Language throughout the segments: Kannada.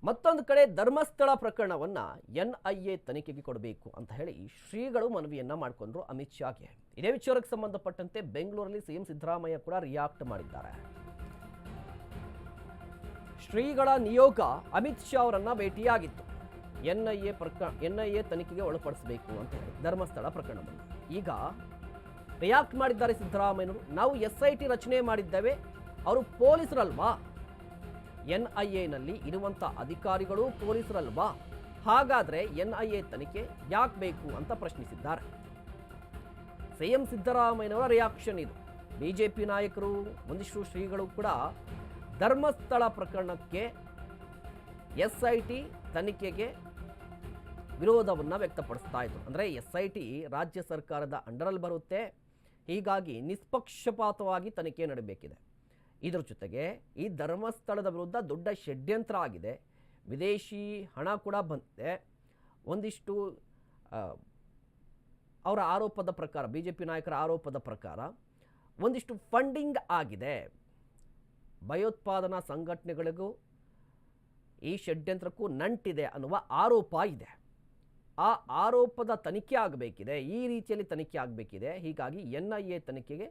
ಮತ್ತೊಂದು ಕಡೆ ಧರ್ಮಸ್ಥಳ ಪ್ರಕರಣವನ್ನು NIA ತನಿಖೆಗೆ ಕೊಡಬೇಕು ಅಂತ ಹೇಳಿ ಶ್ರೀಗಳು ಮನವಿಯನ್ನ ಮಾಡಿಕೊಂಡ್ರು ಅಮಿತ್ ಶಾಗೆ. ಇದೇ ವಿಚಾರಕ್ಕೆ ಸಂಬಂಧಪಟ್ಟಂತೆ ಬೆಂಗಳೂರಲ್ಲಿ ಸಿಎಂ ಸಿದ್ದರಾಮಯ್ಯ ಕೂಡ ರಿಯಾಕ್ಟ್ ಮಾಡಿದ್ದಾರೆ. ಶ್ರೀಗಳ ನಿಯೋಗ ಅಮಿತ್ ಶಾ ಅವರನ್ನ ಭೇಟಿಯಾಗಿತ್ತು. NIA ತನಿಖೆಗೆ ಒಳಪಡಿಸಬೇಕು ಅಂತ ಹೇಳಿ ಧರ್ಮಸ್ಥಳ ಪ್ರಕರಣವನ್ನು. ಈಗ ರಿಯಾಕ್ಟ್ ಮಾಡಿದ್ದಾರೆ ಸಿದ್ದರಾಮಯ್ಯನವರು. ನಾವು SIT ರಚನೆ ಮಾಡಿದ್ದೇವೆ, ಅವರು ಪೊಲೀಸರಲ್ವಾ? NIAನಲ್ಲಿ ಇರುವಂಥ ಅಧಿಕಾರಿಗಳು ಪೊಲೀಸರಲ್ವಾ? ಹಾಗಾದರೆ NIA ತನಿಖೆ ಯಾಕೆ ಬೇಕು ಅಂತ ಪ್ರಶ್ನಿಸಿದ್ದಾರೆ. ಸಿಎಂ ಸಿದ್ದರಾಮಯ್ಯನವರ ರಿಯಾಕ್ಷನ್ ಇದು. ಬಿಜೆಪಿ ನಾಯಕರು ಒಂದಿಷ್ಟು ಶ್ರೀಗಳು ಕೂಡ ಧರ್ಮಸ್ಥಳ ಪ್ರಕರಣಕ್ಕೆ SIT ತನಿಖೆಗೆ ವಿರೋಧವನ್ನು ವ್ಯಕ್ತಪಡಿಸ್ತಾ ಇದ್ರು. ಅಂದರೆ SIT ರಾಜ್ಯ ಸರ್ಕಾರದ ಅಂಡರಲ್ಲಿ ಬರುತ್ತೆ, ಹೀಗಾಗಿ ನಿಷ್ಪಕ್ಷಪಾತವಾಗಿ ತನಿಖೆ ನಡೆಯಬೇಕಿದೆ. ಇದರ ಜೊತೆಗೆ ಈ ಧರ್ಮಸ್ಥಳದ ವಿರುದ್ಧ ದೊಡ್ಡ ಷಡ್ಯಂತ್ರ ಆಗಿದೆ, ವಿದೇಶಿ ಹಣ ಕೂಡ ಬಂದಿದೆ. ಒಂದಿಷ್ಟು ಅವರ ಆರೋಪದ ಪ್ರಕಾರ, BJP ನಾಯಕರ ಆರೋಪದ ಪ್ರಕಾರ ಒಂದಿಷ್ಟು ಫಂಡಿಂಗ್ ಆಗಿದೆ. ಭಯೋತ್ಪಾದನಾ ಸಂಘಟನೆಗಳಿಗೂ ಈ ಷಡ್ಯಂತ್ರಕ್ಕೂ ನಂಟಿದೆ ಅನ್ನುವ ಆರೋಪ ಇದೆ. ಆ ಆರೋಪದ ತನಿಖೆ ಆಗಬೇಕಿದೆ, ಈ ರೀತಿಯಲ್ಲಿ ತನಿಖೆ ಆಗಬೇಕಿದೆ. ಹೀಗಾಗಿ NIA ತನಿಖೆಗೆ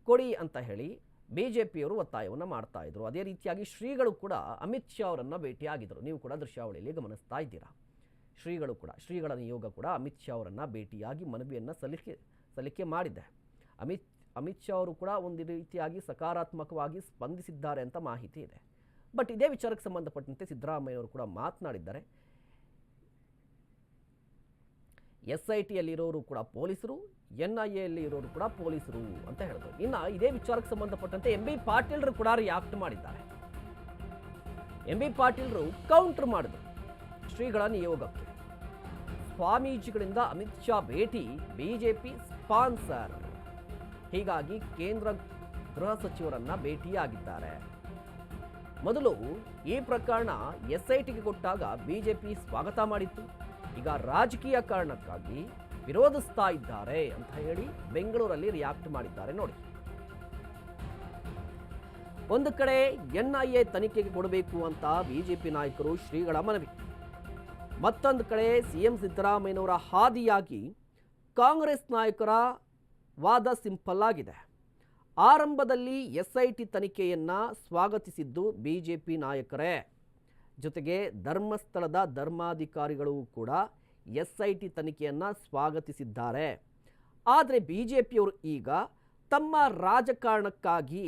ಕೊಡಿ ಅಂತ ಹೇಳಿ BJPಯವರು ಒತ್ತಾಯವನ್ನು ಮಾಡ್ತಾ ಇದ್ರು. ಅದೇ ರೀತಿಯಾಗಿ ಶ್ರೀಗಳು ಕೂಡ ಅಮಿತ್ ಶಾ ಅವರನ್ನು ಭೇಟಿಯಾಗಿದ್ದರು. ನೀವು ಕೂಡ ದೃಶ್ಯಾವಳಿಯಲ್ಲಿ ಗಮನಿಸ್ತಾ ಇದ್ದೀರಾ. ಶ್ರೀಗಳ ನಿಯೋಗ ಕೂಡ ಅಮಿತ್ ಶಾ ಅವರನ್ನು ಭೇಟಿಯಾಗಿ ಮನವಿಯನ್ನು ಸಲ್ಲಿಕೆ ಮಾಡಿದೆ. ಅಮಿತ್ ಶಾ ಅವರು ಕೂಡ ಒಂದು ರೀತಿಯಾಗಿ ಸಕಾರಾತ್ಮಕವಾಗಿ ಸ್ಪಂದಿಸಿದ್ದಾರೆ ಅಂತ ಮಾಹಿತಿ ಇದೆ. ಬಟ್ ಇದೇ ವಿಚಾರಕ್ಕೆ ಸಂಬಂಧಪಟ್ಟಂತೆ ಸಿದ್ದರಾಮಯ್ಯವರು ಕೂಡ ಮಾತನಾಡಿದ್ದಾರೆ. SITಯಲ್ಲಿರೋರು ಕೂಡ ಪೊಲೀಸರು, NIAಯಲ್ಲಿ ಇರೋರು ಕೂಡ ಪೊಲೀಸರು ಅಂತ ಹೇಳಿದ್ರು. ಇನ್ನು ಇದೇ ವಿಚಾರಕ್ಕೆ ಸಂಬಂಧಪಟ್ಟಂತೆ MB ಪಾಟೀಲ್ರು ಕೂಡ ರಿಯಾಕ್ಟ್ ಮಾಡಿದ್ದಾರೆ. MB ಪಾಟೀಲ್ರು ಕೌಂಟರ್ ಮಾಡಿದ್ರು ಶ್ರೀಗಳ ನಿಯೋಗಕ್ಕೆ. ಸ್ವಾಮೀಜಿಗಳಿಂದ ಅಮಿತ್ ಶಾ ಭೇಟಿ BJP ಸ್ಪಾನ್ಸರ್, ಹೀಗಾಗಿ ಕೇಂದ್ರ ಗೃಹ ಸಚಿವರನ್ನ ಭೇಟಿಯಾಗಿದ್ದಾರೆ. ಮೊದಲು ಈ ಪ್ರಕರಣ SITಗೆ ಕೊಟ್ಟಾಗ BJP ಸ್ವಾಗತ ಮಾಡಿತ್ತು. ಈಗ ರಾಜಕೀಯ ಕಾರಣಕ್ಕಾಗಿ ವಿರೋಧಿಸ್ತಾ ಇದ್ದಾರೆ ಅಂತ ಹೇಳಿ ಬೆಂಗಳೂರಲ್ಲಿ ರಿಯಾಕ್ಟ್ ಮಾಡಿದ್ದಾರೆ. ನೋಡಿ, ಒಂದು ಕಡೆ NIA ತನಿಖೆಗೆ ಕೊಡಬೇಕು ಅಂತ BJP ನಾಯಕರು ಶ್ರೀಗಳ ಮನವಿ, ಮತ್ತೊಂದು ಕಡೆ CM ಸಿದ್ದರಾಮಯ್ಯನವರ ಹಾದಿಯಾಗಿ ಕಾಂಗ್ರೆಸ್ ನಾಯಕರ ವಾದ ಸಿಂಪಲ್ ಆಗಿದೆ. ಆರಂಭದಲ್ಲಿ SIT ತನಿಖೆಯನ್ನ ಸ್ವಾಗತಿಸಿದ್ದು BJP ನಾಯಕರೇ, ಜೊತೆಗೆ ಧರ್ಮಸ್ಥಳದ ಧರ್ಮಾಧಿಕಾರಿಗಳು ಕೂಡ SIT ತನಿಖೆಯನ್ನು ಸ್ವಾಗತಿಸಿದ್ದಾರೆ. ಆದರೆ BJPಯವರು ಈಗ ತಮ್ಮ ರಾಜಕಾರಣಕ್ಕಾಗಿ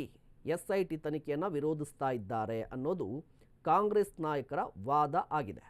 SIT ತನಿಖೆಯನ್ನು ವಿರೋಧಿಸ್ತಾ ಇದ್ದಾರೆ ಅನ್ನೋದು ಕಾಂಗ್ರೆಸ್ ನಾಯಕರ ವಾದ ಆಗಿದೆ.